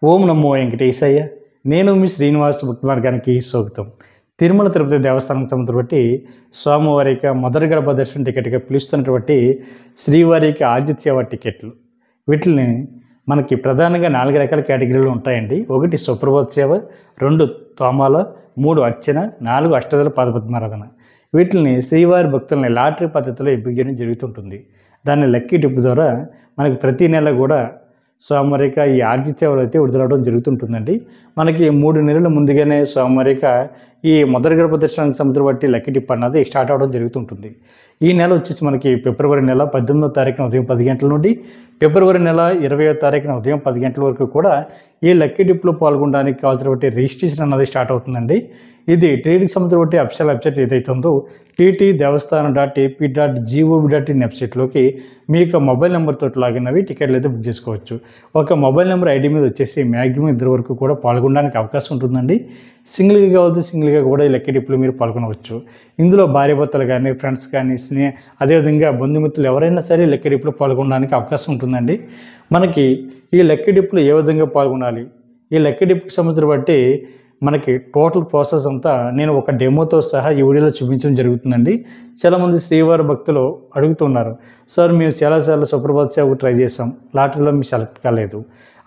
ఓం నమో వెంకటేశయ్య. నేను మీ శ్రీనివాస్ భక్తి మార్గానికి స్వాగతం. తిరుమల తిరుపతి దేవస్థానం సంబంధించి బట్టి స్వామివారి యొక్క మొదటి గడప దర్శనం టికెట్గా పిలుస్తున్నటువంటి శ్రీవారికి ఆదిత్యవ టికెట్లు, వీటిని మనకి ప్రధానంగా 4 రకాల కేటగిరీలు ఉంటాయండి. 1 సుప్రభాత సేవ, 2 తోమాల, 3 అర్చన, 4 అష్టదళ పాదపద్మారాధన. వీటిని శ్రీవారి భక్తులని లాటరీ పద్ధతిలో ఎంపిక చేయడం జరుగుతుంటుంది. దాన్ని లక్కీ డిప్ ద్వారా మనకి ప్రతి నెల కూడా స్వామివారిక ఈ ఆదిత్యవాలు అయితే విడుదలవడం జరుగుతుంటుందండి. మనకి 3 నెలల ముందుగానే స్వామివారిక ఈ మొదటి గడప దర్శనానికి సంబంధించి బట్టి లక్కీ డిప్ అన్నది స్టార్ట్ అవ్వడం జరుగుతుంటుంది. ఈ నెల వచ్చేసి మనకి ఫిబ్రవరి నెల 18వ తారీఖున ఉదయం 10 గంటల నుండి ఫిబ్రవరి నెల 20వ తారీఖున ఉదయం 10 గంటల వరకు కూడా ఈ లక్కీ డిప్లో పాల్గొనడానికి కావాల్సినటువంటి రిజిస్ట్రేషన్ అన్నది స్టార్ట్ అవుతుందండి. ఇది టీటీకి సంబంధించి బట్టి అఫీషియల్ వెబ్సైట్ ఏదైతే ఉందో ttdevaస్థానం.ap.gov.in వెబ్సైట్లోకి మీ యొక్క మొబైల్ నెంబర్ తోటి లాగిన్ అవి టికెట్లు అయితే బుక్ చేసుకోవచ్చు. ఒక మొబైల్ నెంబర్ ఐడి మీద వచ్చేసి మ్యాక్సిమం 2 వరకు కూడా పాల్గొనడానికి అవకాశం ఉంటుందండి. సింగిల్గా కావద్దు, సింగిల్గా కూడా ఈ లక్కీ డిప్లో మీరు పాల్గొనవచ్చు. ఇందులో భార్యాభర్తలు కానీ, ఫ్రెండ్స్ కానీ, అదేవిధంగా బంధుమిత్రులు ఎవరైనా సరే లక్కీ డిప్లో పాల్గొనడానికి అవకాశం ఉంటుందండి. మనకి ఈ లక్కీ డిప్లో ఏ విధంగా పాల్గొనాలి, ఈ లక్కీ డిప్కి సంబంధించి బట్టి మనకి టోటల్ ప్రాసెస్ అంతా నేను ఒక డెమోతో సహా ఈ వీడియోలో చూపించడం జరుగుతుందండి. చాలామంది శ్రీవారి భక్తులు అడుగుతున్నారు, సార్ మేము చాలాసార్లు సుప్రభాత సేవకు ట్రై చేసాం, లాటరీలో మీకు సెలెక్ట్ కాలేదు.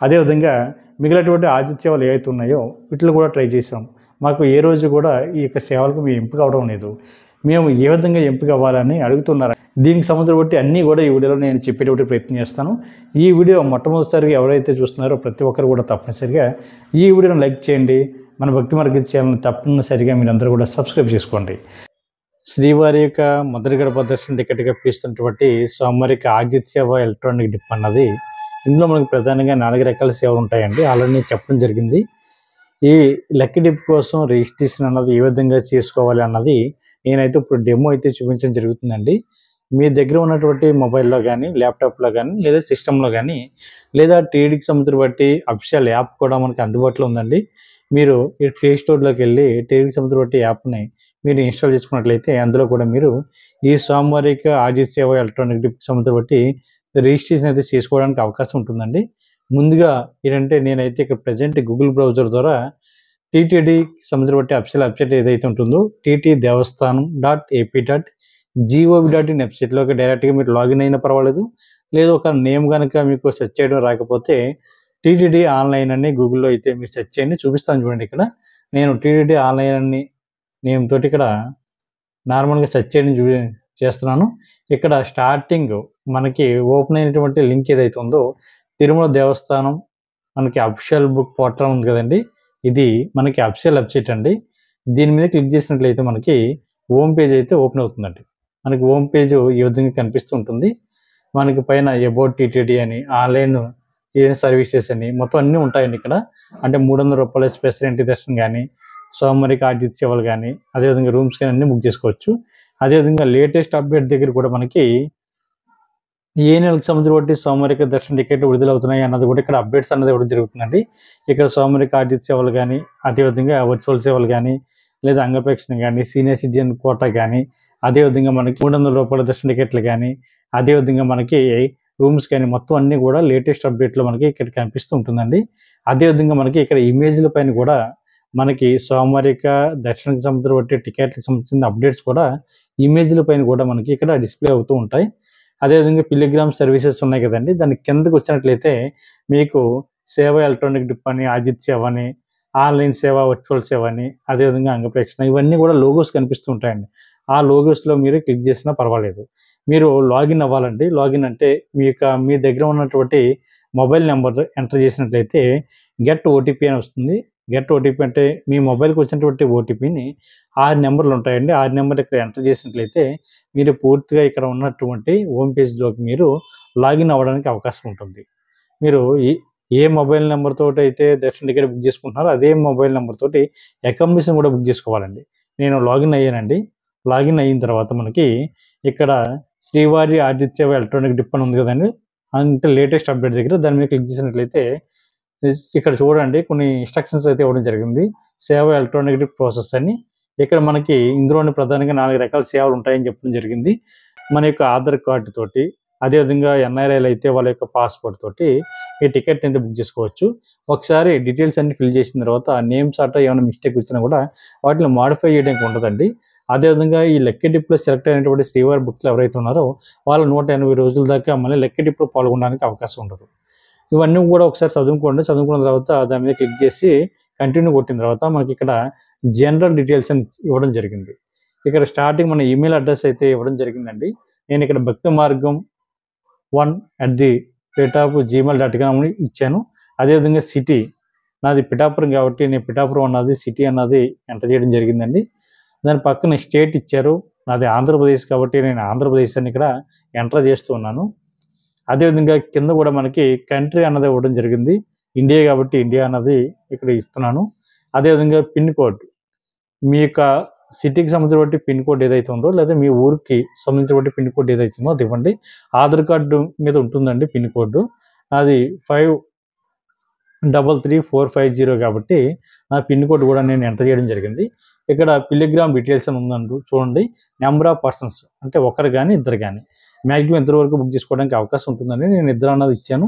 అదేవిధంగా మిగిలినటువంటి ఆతిథ్యాలు ఏవైతే ఉన్నాయో వీటిలో కూడా ట్రై చేసాం, మాకు ఏ రోజు కూడా ఈ యొక్క సేవలకు మేము ఎంపిక అవ్వడం లేదు, మేము ఏ విధంగా ఎంపిక అవ్వాలని అడుగుతున్నారు. దీనికి సంబంధించి బట్టి అన్నీ కూడా ఈ వీడియోలో నేను చెప్పేటువంటి ప్రయత్నం చేస్తాను. ఈ వీడియో మొట్టమొదటిసారిగా ఎవరైతే చూస్తున్నారో ప్రతి ఒక్కరు కూడా తప్పనిసరిగా ఈ వీడియోను లైక్ చేయండి. మన భక్తి మార్గం ఛానల్ని తప్పనిసరిగా మీరందరూ కూడా సబ్స్క్రైబ్ చేసుకోండి. శ్రీవారి యొక్క మొదటి గడప దర్శనం టికెట్గా పిలుస్తున్నటువంటి స్వామివారికి ఆదిత్యవ ఎలక్ట్రానిక్ డిప్ అన్నది, ఇందులో మనకు ప్రధానంగా 4 రకాల సేవలు ఉంటాయండి. ఆల్రెడీ నేను చెప్పడం జరిగింది. ఈ లక్కీ డిప్ కోసం రిజిస్ట్రేషన్ అన్నది ఏ విధంగా చేసుకోవాలి అన్నది నేనైతే ఇప్పుడు డెమో అయితే చూపించడం జరుగుతుందండి. మీ దగ్గర ఉన్నటువంటి మొబైల్లో కానీ, ల్యాప్టాప్లో కానీ, లేదా సిస్టంలో కానీ, లేదా టీడీకి సంబంధించి బట్టి అఫీషియల్ యాప్ కూడా మనకి అందుబాటులో ఉందండి. మీరు ఈ ప్లే స్టోర్లోకి వెళ్ళి టీడీకి సంబంధించి బట్టి యాప్ని మీరు ఇన్స్టాల్ చేసుకున్నట్లయితే అందులో కూడా మీరు ఈ స్వామివారిక ఆదిత్యవ ఎలక్ట్రానిక్ డిప్కి సంబంధించి బట్టి రిజిస్ట్రేషన్ అయితే చేసుకోవడానికి అవకాశం ఉంటుందండి. ముందుగా ఏంటంటే నేనైతే ఇక్కడ ప్రజెంట్ గూగుల్ బ్రౌజర్ ద్వారా టీటీడీకి సంబంధించి బట్టి అఫీషియల్ వెబ్సైట్ ఏదైతే ఉంటుందో ttdevaస్థానం.ap.gov.in వెబ్సైట్లోకి డైరెక్ట్గా మీరు లాగిన్ అయినా పర్వాలేదు. లేదు ఒక నేమ్ కనుక మీకు సెర్చ్ చేయడం రాకపోతే టీటీడీ ఆన్లైన్ అని గూగుల్లో అయితే మీరు సెర్చ్ చేయండి, చూపిస్తాను చూడండి. ఇక్కడ నేను టీటీడీ ఆన్లైన్ అని నేమ్ తోటి ఇక్కడ నార్మల్గా సెర్చ్ చేయడం చేస్తున్నాను. ఇక్కడ స్టార్టింగ్ మనకి ఓపెన్ అయినటువంటి లింక్ ఏదైతే ఉందో తిరుమల దేవస్థానం మనకి అఫీషియల్ బుక్ పోర్టల్ ఉంది కదండి, ఇది మనకి అఫీషియల్ వెబ్సైట్ అండి. దీని మీద క్లిక్ చేసినట్లయితే మనకి హోమ్ పేజ్ అయితే ఓపెన్ అవుతుందండి. మనకి హోమ్ పేజ్ ఈ విధంగా కనిపిస్తూ ఉంటుంది. మనకి పైన అబౌట్ టీటీడీ అని, ఆన్లైన్ సర్వీసెస్ అని మొత్తం అన్నీ ఉంటాయండి ఇక్కడ. అంటే 300 రూపాయల స్పెషల్ ఎంట్రీ దర్శనం కానీ, స్వామివారికి ఆతిథ్య సేవలు కానీ, అదేవిధంగా రూమ్స్ కానీ అన్నీ బుక్ చేసుకోవచ్చు. అదేవిధంగా లేటెస్ట్ అప్డేట్ దగ్గర కూడా మనకి ఏ నెలకు సంబంధించి బట్టి స్వామివారిక దర్శన టికెట్లు విడుదలవుతున్నాయి అన్నది కూడా ఇక్కడ అప్డేట్స్ అన్నది ఇవ్వడం జరుగుతుందండి. ఇక్కడ స్వామివారిక ఆతిథ్య సేవలు కానీ, అదేవిధంగా వర్చువల్ సేవలు కానీ, లేదా అంగప్రక్షణ కానీ, సీనియర్ సిటిజన్ కోటా కానీ, అదేవిధంగా మనకి 300 రూపాయల దర్శన టికెట్లు కానీ, అదేవిధంగా మనకి రూమ్స్ కానీ మొత్తం అన్నీ కూడా లేటెస్ట్ అప్డేట్లో మనకి ఇక్కడ కనిపిస్తూ ఉంటుందండి. అదేవిధంగా మనకి ఇక్కడ ఇమేజ్ల పైన కూడా మనకి స్వామివారిక దర్శనానికి సంబంధించి బట్టి టికెట్లకు సంబంధించిన అప్డేట్స్ కూడా ఇమేజ్ల పైన కూడా మనకి ఇక్కడ డిస్ప్లే అవుతూ ఉంటాయి. అదేవిధంగా పిలిగ్రామ్ సర్వీసెస్ ఉన్నాయి కదండి, దాని కిందకు వచ్చినట్లయితే మీకు సేవ ఎలక్ట్రానిక్ డిప్ అని, ఆదిత్య సేవ అని, ఆన్లైన్ సేవ, వర్చువల్ సేవ అని, అదేవిధంగా అంగప్రక్షణ ఇవన్నీ కూడా లోగోస్ కనిపిస్తూ ఉంటాయండి. ఆ లోగోస్లో మీరు క్లిక్ చేసినా పర్వాలేదు. మీరు లాగిన్ అవ్వాలండి. లాగిన్ అంటే మీ దగ్గర ఉన్నటువంటి మొబైల్ నెంబర్ ఎంటర్ చేసినట్లయితే గెట్ ఓటీపీ అని వస్తుంది. గెట్ ఓటీపీ అంటే మీ మొబైల్కి వచ్చినటువంటి ఓటీపీని 6 నెంబర్లు ఉంటాయండి. 6 నెంబర్లు ఇక్కడ ఎంటర్ చేసినట్లయితే మీరు పూర్తిగా ఇక్కడ ఉన్నటువంటి హోమ్ పేజ్లోకి మీరు లాగిన్ అవ్వడానికి అవకాశం ఉంటుంది. మీరు ఏ మొబైల్ నెంబర్ తోటి అయితే దర్శన టికెట్ బుక్ చేసుకుంటున్నారో అదే మొబైల్ నెంబర్ తోటి అకామిడేషన్ కూడా బుక్ చేసుకోవాలండి. నేను లాగిన్ అయ్యానండి. లాగిన్ అయిన తర్వాత మనకి ఇక్కడ శ్రీవారి ఆదిత్యవ ఎలక్ట్రానిక్ డిప్ అని ఉంది కదండి, అంటే లేటెస్ట్ అప్డేట్ దగ్గర దాని మీద క్లిక్ చేసినట్లయితే ఇక్కడ చూడండి కొన్ని ఇన్స్ట్రక్షన్స్ అయితే ఇవ్వడం జరిగింది. సేవ ఎలక్ట్రానిక్ డిప్ ప్రాసెస్ అని. ఇక్కడ మనకి ఇందులోని ప్రధానంగా 4 రకాల సేవలు ఉంటాయని చెప్పడం జరిగింది. మన యొక్క ఆధార్ కార్డు తోటి, అదేవిధంగా ఎన్ఆర్ఐలు అయితే వాళ్ళ యొక్క పాస్‌పోర్ట్ తోటి ఈ టికెట్ అనేది బుక్ చేసుకోవచ్చు. ఒకసారి డీటెయిల్స్ అన్నీ ఫిల్ చేసిన తర్వాత నేమ్స్ అట్లా ఏమైనా మిస్టేక్ వచ్చినా కూడా వాటిని మోడిఫై చేయడానికి ఉంటదండి. అదేవిధంగా ఈ లక్కీ డిప్‌లో సెలెక్ట్ అయినటువంటి శ్రీవారి భక్తులు ఎవరైతే ఉన్నారో వాళ్ళు 180 రోజుల దాకా మళ్ళీ లక్కీ డిప్‌లో పాల్గొనడానికి అవకాశం ఉండదు. ఇవన్నీ కూడా ఒకసారి చదువుకోండి. చదువుకున్న తర్వాత దాని మీద క్లిక్ చేసి కంటిన్యూ కొట్టిన తర్వాత మనకిక్కడ జనరల్ డీటెయిల్స్ అని ఇవ్వడం జరిగింది. ఇక్కడ స్టార్టింగ్ మన ఈమెయిల్ అడ్రెస్ అయితే ఇవ్వడం జరిగిందండి. నేను ఇక్కడ భక్తి మార్గం 1@gmail.com అని ఇచ్చాను. అదేవిధంగా సిటీ నాది పిఠాపురం కాబట్టి నేను పిఠాపురం అన్నది సిటీ అన్నది ఎంటర్ చేయడం జరిగిందండి. దాని పక్కన స్టేట్ ఇచ్చారు. నాది ఆంధ్రప్రదేశ్ కాబట్టి నేను ఆంధ్రప్రదేశ్ అని ఇక్కడ ఎంటర్ చేస్తూ ఉన్నాను. అదేవిధంగా కింద కూడా మనకి కంట్రీ అన్నది ఇవ్వడం జరిగింది. ఇండియా కాబట్టి ఇండియా అన్నది ఇక్కడ ఇస్తున్నాను. అదేవిధంగా పిన్ కోడ్ మీ యొక్క సిటీకి సంబంధించిన పిన్ కోడ్ ఏదైతే ఉందో లేదా మీ ఊరికి సంబంధించిన పిన్ కోడ్ ఏదైతే ఉందో అది ఇవ్వండి. ఆధార్ కార్డు మీద ఉంటుందండి పిన్ కోడ్. అది 533450 కాబట్టి నా పిన్ కోడ్ కూడా నేను ఎంటర్ చేయడం జరిగింది. ఇక్కడ పిలిగ్రామ్ డీటెయిల్స్ అని ఉందండి చూడండి. నెంబర్ ఆఫ్ పర్సన్స్ అంటే ఒకరు కానీ ఇద్దరు కానీ మ్యాక్సిమం ఇద్దరు వరకు బుక్ చేసుకోవడానికి అవకాశం ఉంటుందండి. నేను ఇద్దరు అన్నది ఇచ్చాను.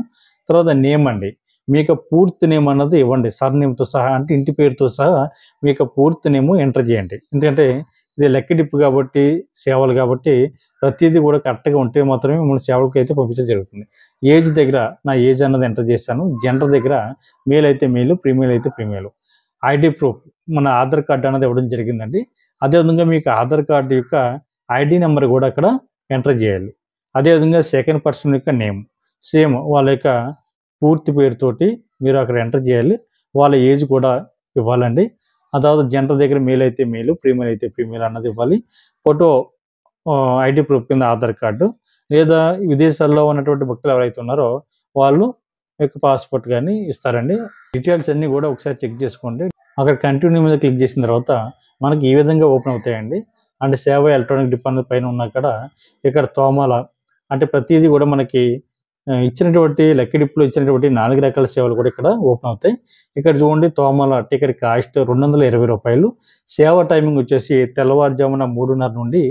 తర్వాత నేమ్ అండి. మీ యొక్క పూర్తి నేమ్ అన్నది ఇవ్వండి. సర్‌నేమ్‌తో సహా అంటే ఇంటి పేరుతో సహా మీ యొక్క పూర్తి నేమ్ ఎంటర్ చేయండి. ఎందుకంటే ఇది లక్కీ డిప్ కాబట్టి సేవలు కాబట్టి ప్రతీది కూడా కరెక్ట్‌గా ఉంటే మాత్రమే మిమ్మల్ని సేవలకైతే పంపించడం జరుగుతుంది. ఏజ్ దగ్గర నా ఏజ్ అన్నది ఎంటర్ చేశాను. జెండర్ దగ్గర మేల్ అయితే మేల్, ఫీమేల్ అయితే ఫీమేల్. ఐడీ ప్రూఫ్ మన ఆధార్ కార్డ్ అన్నది ఇవ్వడం జరిగిందండి. అదేవిధంగా మీకు ఆధార్ కార్డు యొక్క ఐడీ నెంబర్ కూడా అక్కడ ఎంటర్ చేయాలి. అదేవిధంగా సెకండ్ పర్సన్ యొక్క నేమ్ సేమ్ వాళ్ళ యొక్క పూర్తి పేరుతోటి మీరు అక్కడ ఎంటర్ చేయాలి. వాళ్ళ ఏజ్ కూడా ఇవ్వాలండి. ఆ తర్వాత జెండర్ దగ్గర మేల్ అయితే మేల్, ఫీమేల్ అయితే ఫీమేల్ అన్నది ఇవ్వాలి. ఫోటో ఐడీ ప్రూఫ్ కింద ఆధార్ కార్డు లేదా విదేశాల్లో ఉన్నటువంటి భక్తులు ఎవరైతే ఉన్నారో వాళ్ళు యొక్క పాస్‌పోర్ట్ గాని ఇస్తారండి. డీటెయిల్స్ అన్నీ కూడా ఒకసారి చెక్ చేసుకోండి. అక్కడ కంటిన్యూ మీద క్లిక్ చేసిన తర్వాత మనకి ఈ విధంగా ఓపెన్ అవుతాయండి. అంటే సేవ ఎలక్ట్రానిక్ డిప్ అన్నది పైన ఉన్న ఇక్కడ తోమాల అంటే ప్రతీది కూడా మనకి ఇచ్చినటువంటి లక్కీ డిప్‌లో ఇచ్చినటువంటి 4 రకాల సేవలు కూడా ఇక్కడ ఓపెన్ అవుతాయి. ఇక్కడ చూడండి తోమాల టికెట్ కాస్ట్ రూ. 220. సేవ టైమింగ్ వచ్చేసి తెల్లవారుజామున 3:30 నుండి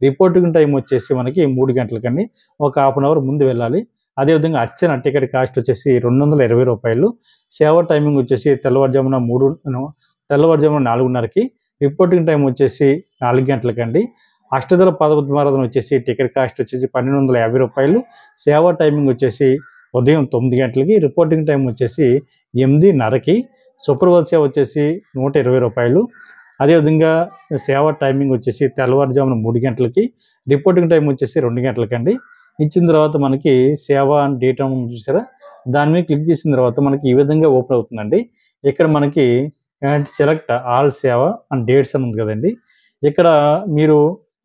రిపోర్టింగ్ టైం వచ్చేసి మనకి 3 గంటలకండి. ఒక హాఫ్ అన్ అవర్ ముందు వెళ్ళాలి. అదేవిధంగా అర్చన టికెట్ కాస్ట్ వచ్చేసి రూ. 220. సేవ టైమింగ్ వచ్చేసి తెల్లవారుజామున 4:30కి రిపోర్టింగ్ టైం వచ్చేసి 4 గంటలకండి. అష్టదళ పదపద్మారాధన వచ్చేసి టికెట్ కాస్ట్ వచ్చేసి రూ. 1250. సేవ టైమింగ్ వచ్చేసి ఉదయం 9 గంటలకి, రిపోర్టింగ్ టైం వచ్చేసి 8:30కి. సుప్రభాత సేవ వచ్చేసి రూ. 120. అదేవిధంగా సేవ టైమింగ్ వచ్చేసి తెల్లవారుజామున 3 గంటలకి, రిపోర్టింగ్ టైం వచ్చేసి 2 గంటలకండి. ఇచ్చిన తర్వాత మనకి సేవ అని డేట్ అని చూసారా, దాని మీద క్లిక్ చేసిన తర్వాత మనకి ఈ విధంగా ఓపెన్ అవుతుందండి. ఇక్కడ మనకి సెలెక్ట్ ఆల్ సేవ అండ్ డేట్స్ అని ఉంది కదండి. ఇక్కడ మీరు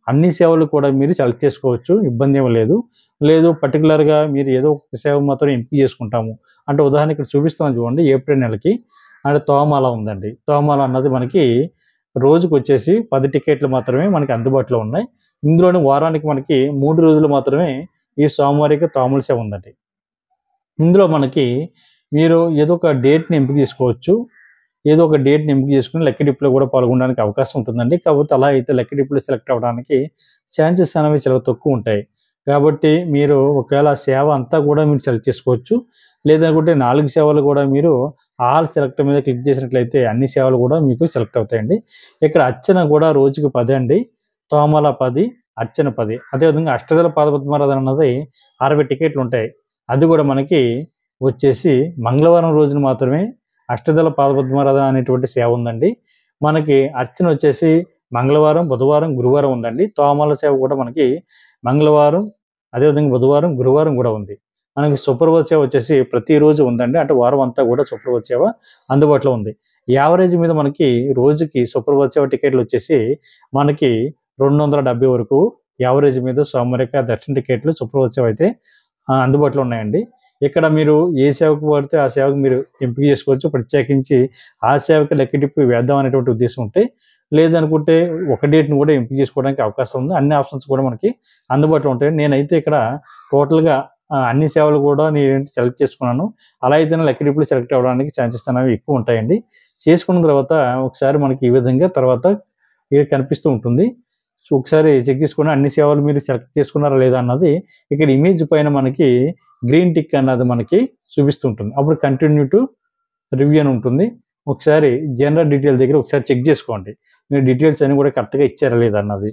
అన్ని సేవలు కూడా మీరు సెలెక్ట్ చేసుకోవచ్చు. ఇబ్బంది ఏమీ లేదు. లేదు పర్టికులర్‌గా మీరు ఏదో ఒక సేవ మాత్రం ఎంపిక చేసుకుంటాము అంటే ఉదాహరణ ఇక్కడ చూపిస్తున్నాను చూడండి. ఏప్రిల్ నెలకి అంటే తోమాల ఉందండి. తోమాల అన్నది మనకి రోజుకొచ్చేసి 10 టికెట్లు మాత్రమే మనకి అందుబాటులో ఉన్నాయి. ఇందులోని వారానికి మనకి 3 రోజులు మాత్రమే ఈ సోమవారికి తోమాల సేవ ఉందండి. ఇందులో మనకి మీరు ఏదో ఒక డేట్‌ని ఎంపిక చేసుకోవచ్చు. ఏదో ఒక డేట్‌ని ఎంపిక చేసుకొని లక్కీ డిప్‌లో కూడా పాల్గొనడానికి అవకాశం ఉంటుందండి. కాకపోతే అలా అయితే లక్కీ డిప్‌లో సెలెక్ట్ అవ్వడానికి ఛాన్సెస్ అనేవి చాలా తక్కువ ఉంటాయి. కాబట్టి మీరు ఒకవేళ ఆ సేవ అంతా కూడా మీరు సెలెక్ట్ చేసుకోవచ్చు. లేదనుకుంటే 4 సేవలు కూడా మీరు ఆల్ సెలెక్ట్ మీద క్లిక్ చేసినట్లయితే అన్ని సేవలు కూడా మీకు సెలెక్ట్ అవుతాయండి. ఇక్కడ అర్చన కూడా రోజుకి 10 అండి. తోమాల 10, అర్చన 10. అదేవిధంగా అష్టదళ పాదపద్మారాధన అన్నది 60 టికెట్లు ఉంటాయి. అది కూడా మనకి వచ్చేసి మంగళవారం రోజున మాత్రమే అష్టదళ పాదపద్మారాధన అనేటువంటి సేవ ఉందండి. మనకి అర్చన వచ్చేసి మంగళవారం, బుధవారం, గురువారం ఉందండి. తోమాల సేవ కూడా మనకి మంగళవారం, అదేవిధంగా బుధవారం, గురువారం కూడా ఉంది. మనకి సుప్రభాత సేవ వచ్చేసి ప్రతిరోజు ఉందండి. అంటే వారం అంతా కూడా సుప్రభాత సేవ అందుబాటులో ఉంది. యావరేజ్ మీద మనకి రోజుకి సుప్రభాత సేవ టికెట్లు వచ్చేసి మనకి 270 వరకు యావరేజ్ మీద సోమవారిక దర్శన టికెట్లు సుప్రభాత సేవ అయితే అందుబాటులో ఉన్నాయండి. ఇక్కడ మీరు ఏ సేవకు పడితే ఆ సేవకు మీరు ఎంపిక చేసుకోవచ్చు. ప్రత్యేకించి ఆ సేవకి లక్కీ డిప్ వేద్దాం అనేటువంటి ఉద్దేశం ఉంటే, లేదనుకుంటే ఒక డేట్‌ని కూడా ఎంపిక చేసుకోవడానికి అవకాశం ఉంది. అన్ని ఆప్షన్స్ కూడా మనకి అందుబాటులో ఉంటాయి. నేనైతే ఇక్కడ టోటల్‌గా అన్ని సేవలు కూడా నేను సెలెక్ట్ చేసుకున్నాను. అలా అయితేనే లక్కీ డిప్‌లో సెలెక్ట్ అవ్వడానికి ఛాన్సెస్ అనేవి ఎక్కువ ఉంటాయండి. చేసుకున్న తర్వాత ఒకసారి మనకి ఈ విధంగా తర్వాత కనిపిస్తూ ఉంటుంది. సో ఒకసారి చెక్ చేసుకోండి అన్ని సేవలు మీరు సెలెక్ట్ చేసుకున్నారా లేదా అన్నది ఇక్కడ ఇమేజ్ పైన మనకి గ్రీన్ టిక్ అన్నది మనకి చూపిస్తుంటుంది. అప్పుడు కంటిన్యూ టు రివ్యూ అని ఉంటుంది. ఒకసారి జనరల్ డీటెయిల్ దగ్గర ఒకసారి చెక్ చేసుకోండి మీరు డీటెయిల్స్ అన్ని కూడా కరెక్ట్గా ఇచ్చారా లేదా అన్నది.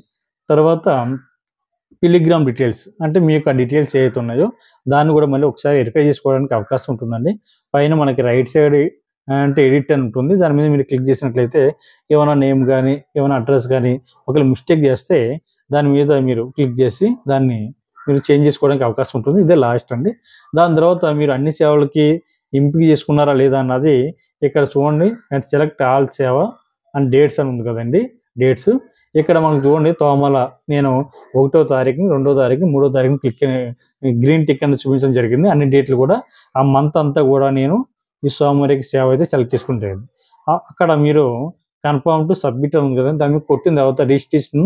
తర్వాత పిలిగ్రామ్ డీటెయిల్స్ అంటే మీకు ఆ డీటెయిల్స్ ఏవైతే ఉన్నాయో దాన్ని కూడా మళ్ళీ ఒకసారి వెరిఫై చేసుకోవడానికి అవకాశం ఉంటుందండి. పైన మనకి రైట్ సైడ్ అంటే ఎడిట్ అని ఉంటుంది. దాని మీద మీరు క్లిక్ చేసినట్లయితే ఏమైనా నేమ్ కానీ ఏమైనా అడ్రస్ కానీ ఒకవేళ మిస్టేక్ చేస్తే దాని మీద మీరు క్లిక్ చేసి దాన్ని మీరు చేంజ్ చేసుకోవడానికి అవకాశం ఉంటుంది. ఇదే లాస్ట్ అండి. దాని తర్వాత మీరు అన్ని సేవలకి ఎంపిక చేసుకున్నారా లేదా అన్నది ఇక్కడ చూడండి. అండ్ సెలెక్ట్ ఆల్ సేవ అండ్ డేట్స్ అని ఉంది కదండి. డేట్స్ ఇక్కడ మనకు చూడండి తోమల నేను 1వ తారీఖు 2వ తారీఖు 3వ తారీఖు క్లిక్ గ్రీన్ టిక్ అని చూపించడం జరిగింది. అన్ని డేట్లు కూడా ఆ మంత్ అంతా కూడా నేను ఈ సోమవారికి సేవ అయితే సెలెక్ట్ చేసుకుంటాను. అక్కడ మీరు కన్ఫర్మ్ టు సబ్మిట్ అని ఉంది కదండి. దాని మీద కొట్టిన తర్వాత రిజిస్ట్రేషన్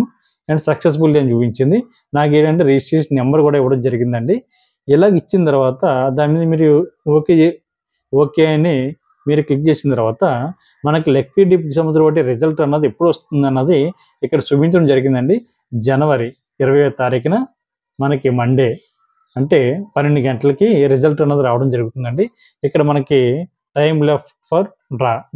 అండ్ సక్సెస్ఫుల్ అని చూపించింది. నాకు ఏంటంటే రిజిస్ట్రేషన్ నెంబర్ కూడా ఇవ్వడం జరిగిందండి. ఇలాగ ఇచ్చిన తర్వాత దాని మీద మీరు ఓకే అని మీరు క్లిక్ చేసిన తర్వాత మనకి లక్కీ డిప్కి సంబంధించిన రిజల్ట్ అన్నది ఎప్పుడు వస్తుంది అన్నది ఇక్కడ చూపించడం జరిగిందండి. జనవరి 20వ తారీఖున మనకి మండే అంటే 12 గంటలకి రిజల్ట్ అన్నది రావడం జరుగుతుందండి. ఇక్కడ మనకి టైం లెఫ్ట్ ఫర్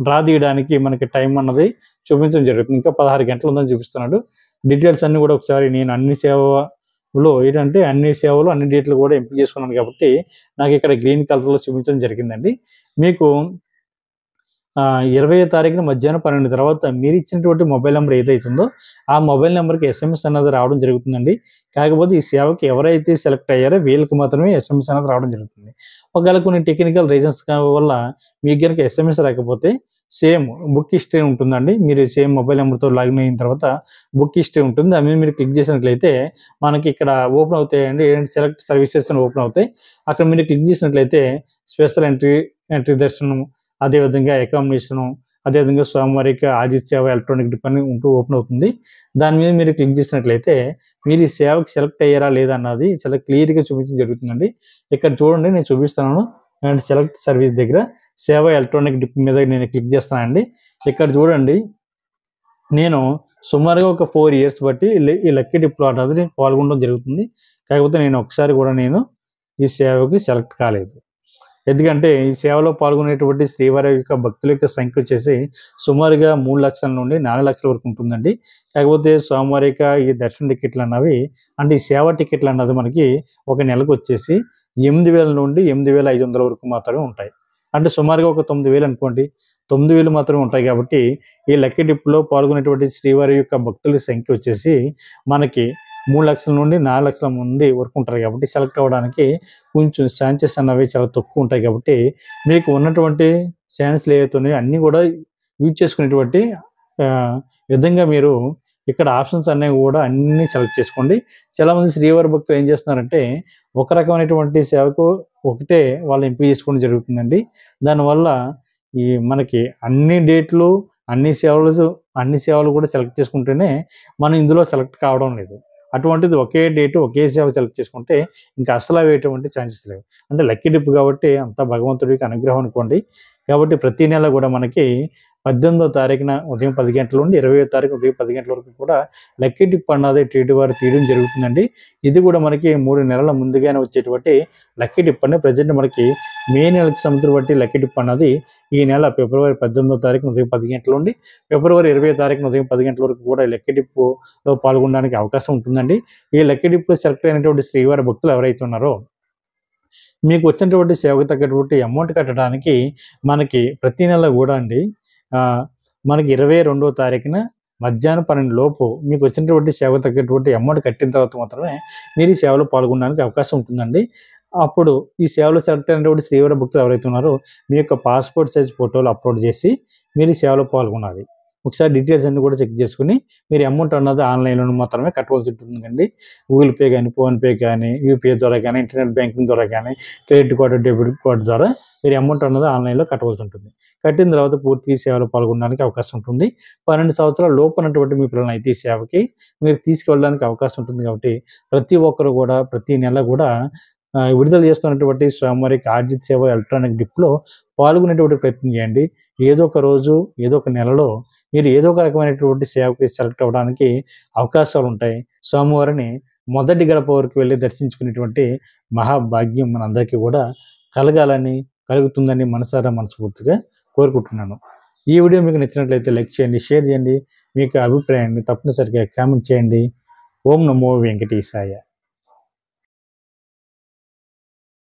డ్రా తీయడానికి మనకి టైం అన్నది చూపించడం జరుగుతుంది. ఇంకా 16 గంటలు ఉందని చూపిస్తున్నాడు. డీటెయిల్స్ అన్ని కూడా ఒకసారి నేను అన్ని సేవలో ఏంటంటే అన్ని సేవలు అన్ని డేట్లు కూడా ఎంపిక చేసుకున్నాను కాబట్టి నాకు ఇక్కడ గ్రీన్ కలర్లో చూపించడం జరిగిందండి. మీకు 20వ తారీఖున మధ్యాహ్నం 12 తర్వాత మీరు ఇచ్చినటువంటి మొబైల్ నెంబర్ ఏదైతుందో ఆ మొబైల్ నెంబర్కి SMS అన్నది రావడం జరుగుతుందండి. కాకపోతే ఈ సేవకి ఎవరైతే సెలెక్ట్ అయ్యారో వీళ్ళకి మాత్రమే SMS అనేది రావడం జరుగుతుంది. ఒకవేళ కొన్ని టెక్నికల్ రీజన్స్ వల్ల మీకు కనుక SMS రాకపోతే సేమ్ బుక్ హిస్టరీ ఉంటుందండి. మీరు సేమ్ మొబైల్ నెంబర్తో లాగిన్ అయిన తర్వాత బుక్ హిస్టరీ ఉంటుంది. దాని మీద మీరు క్లిక్ చేసినట్లయితే మనకి ఇక్కడ ఓపెన్ అవుతాయండి. ఏంటంటే సెలెక్ట్ సర్వీసెస్ అని ఓపెన్ అవుతాయి. అక్కడ మీరు క్లిక్ చేసినట్లయితే స్పెషల్ ఎంట్రీ దర్శనం, అదేవిధంగా అకామిడేషను, అదేవిధంగా సోమవారికి ఆదిత్య సేవ ఎలక్ట్రానిక్ డిప్ అని ఉంటూ ఓపెన్ అవుతుంది. దాని మీద మీరు క్లిక్ చేసినట్లయితే మీరు ఈ సేవకి సెలెక్ట్ అయ్యారా లేదా అన్నది చాలా క్లియర్గా చూపించడం జరుగుతుందండి. ఇక్కడ చూడండి నేను చూపిస్తున్నాను. అండ్ సెలెక్ట్ సర్వీస్ దగ్గర సేవ ఎలక్ట్రానిక్ డిప్ మీద నేను క్లిక్ చేస్తానండి. ఇక్కడ చూడండి నేను సుమారుగా ఒక 4 ఇయర్స్ బట్టి ఈ లక్కీ డిప్లో అన్నది నేను పాల్గొనడం జరుగుతుంది. కాకపోతే నేను ఒకసారి కూడా నేను ఈ సేవకి సెలెక్ట్ కాలేదు. ఎందుకంటే ఈ సేవలో పాల్గొనేటువంటి శ్రీవారి యొక్క భక్తుల యొక్క సంఖ్య వచ్చేసి సుమారుగా 3 లక్షల నుండి 4 లక్షల వరకు ఉంటుందండి. కాకపోతే సోమవారిక ఈ దర్శన టికెట్లు అన్నవి అంటే ఈ సేవా టికెట్లు అన్నది మనకి ఒక నెలకు వచ్చేసి 8,000 నుండి 8,500 వరకు మాత్రమే ఉంటాయి. అంటే సుమారుగా ఒక 9,000 అనుకోండి. 9,000 మాత్రమే ఉంటాయి. కాబట్టి ఈ లక్కీ డిప్లో పాల్గొనేటువంటి శ్రీవారి యొక్క భక్తుల సంఖ్య వచ్చేసి మనకి 3 లక్షల నుండి 4 లక్షల మంది వరకు ఉంటారు. కాబట్టి సెలెక్ట్ అవ్వడానికి కొంచెం ఛాన్సెస్ అన్నవి చాలా తక్కువ ఉంటాయి. కాబట్టి మీకు ఉన్నటువంటి ఛాన్స్లు ఏవైతే ఉన్నాయో అన్నీ కూడా యూజ్ చేసుకునేటువంటి విధంగా మీరు ఇక్కడ ఆప్షన్స్ అనేవి కూడా అన్నీ సెలెక్ట్ చేసుకోండి. చాలామంది శ్రీవారి భక్తులు ఏం చేస్తున్నారంటే ఒక రకమైనటువంటి సేవకు ఒకటే వాళ్ళు ఎంపిక చేసుకోవడం జరుగుతుందండి. దానివల్ల ఈ మనకి అన్ని డేట్లు అన్ని సేవలు కూడా సెలెక్ట్ చేసుకుంటేనే మనం ఇందులో సెలెక్ట్ కావడం లేదు. అటువంటిది ఒకే డేట్ ఒకే సేవ సెలెక్ట్ చేసుకుంటే ఇంకా అసలు అవి ఎటువంటి ఛాన్సెస్ లేవు. అంటే లక్కీ డిప్ కాబట్టి అంతా భగవంతుడికి అనుగ్రహం అనుకోండి. కాబట్టి ప్రతి నెల కూడా మనకి 18వ తారీఖున ఉదయం 10 గంటల నుండి 20వ తారీఖు ఉదయం 10 గంటల వరకు కూడా లక్కీ డిప్ అన్నది టీటీ వారు తీయడం జరుగుతుందండి. ఇది కూడా మనకి 3 నెలల ముందుగానే వచ్చేటువంటి లక్కీ డిప్ అండి. ప్రజెంట్ మనకి మే నెలకు సంబంధించిన బట్టి లక్కీ డిప్ అన్నది ఈ నెల ఫిబ్రవరి 18వ తారీఖున ఉదయం 10 గంటల నుండి ఫిబ్రవరి 20వ తారీఖున ఉదయం 10 గంటల వరకు కూడా లక్కీ డిప్లో పాల్గొనడానికి అవకాశం ఉంటుందండి. ఈ లక్కీ డిప్లో సెలెక్ట్ అయినటువంటి శ్రీవారి భక్తులు ఎవరైతే ఉన్నారో మీకు వచ్చినటువంటి సేవకు తగ్గటువంటి అమౌంట్ కట్టడానికి మనకి ప్రతి నెల కూడా అండి మనకి 22వ తారీఖున మధ్యాహ్నం 12 లోపు మీకు వచ్చినటువంటి సేవకు తగ్గటువంటి అమౌంట్ కట్టిన తర్వాత మాత్రమే మీరు ఈ సేవలో పాల్గొనడానికి అవకాశం ఉంటుందండి. అప్పుడు ఈ సేవలో సెలెక్ట్ అయినటువంటి శ్రీవారి భక్తులు ఎవరైతే ఉన్నారో మీ యొక్క పాస్పోర్ట్ సైజ్ ఫోటోలు అప్లోడ్ చేసి మీరు ఈ సేవలో పాల్గొనాలి. ఒకసారి డీటెయిల్స్ అన్ని కూడా చెక్ చేసుకుని మీరు అమౌంట్ అన్నది ఆన్లైన్లో మాత్రమే కట్టవలసి ఉంటుందండి. గూగుల్ పే కానీ ఫోన్పే కానీ యూపీఐ ద్వారా కానీ ఇంటర్నెట్ బ్యాంకింగ్ ద్వారా కానీ క్రెడిట్ కార్డు డెబిట్ కార్డు ద్వారా మీరు అమౌంట్ అన్నది ఆన్లైన్లో కట్టవలసి ఉంటుంది. కట్టిన తర్వాత పూర్తి సేవలో పాల్గొనడానికి అవకాశం ఉంటుంది. 12 సంవత్సరాల లోపు ఉన్నటువంటి మీ పిల్లలను అయితే ఈ సేవకి మీరు తీసుకెళ్ళడానికి అవకాశం ఉంటుంది. కాబట్టి ప్రతి ఒక్కరు కూడా ప్రతి నెల కూడా విడుదల చేస్తున్నటువంటి స్వామివారికి ఆర్జిత సేవ ఎలక్ట్రానిక్ గిఫ్ట్‌లో పాల్గొనేటువంటి ప్రయత్నం చేయండి. ఏదో ఒక రోజు, ఏదో ఒక నెలలో మీరు ఏదో ఒక రకమైనటువంటి సేవకి సెలెక్ట్ అవ్వడానికి అవకాశాలుంటాయి. స్వామివారిని మొదటి గడప వరకు వెళ్లి దర్శించుకునేటువంటి మహాభాగ్యం మనందరికీ కూడా కలగాలని, కలుగుతుందని మనసారా మనస్ఫూర్తిగా కోరుకుంటున్నాను. ఈ వీడియో మీకు నచ్చినట్లయితే లైక్ చేయండి, షేర్ చేయండి. మీ యొక్క అభిప్రాయాన్ని తప్పనిసరిగా కామెంట్ చేయండి. ఓం నమో వెంకటేశాయ.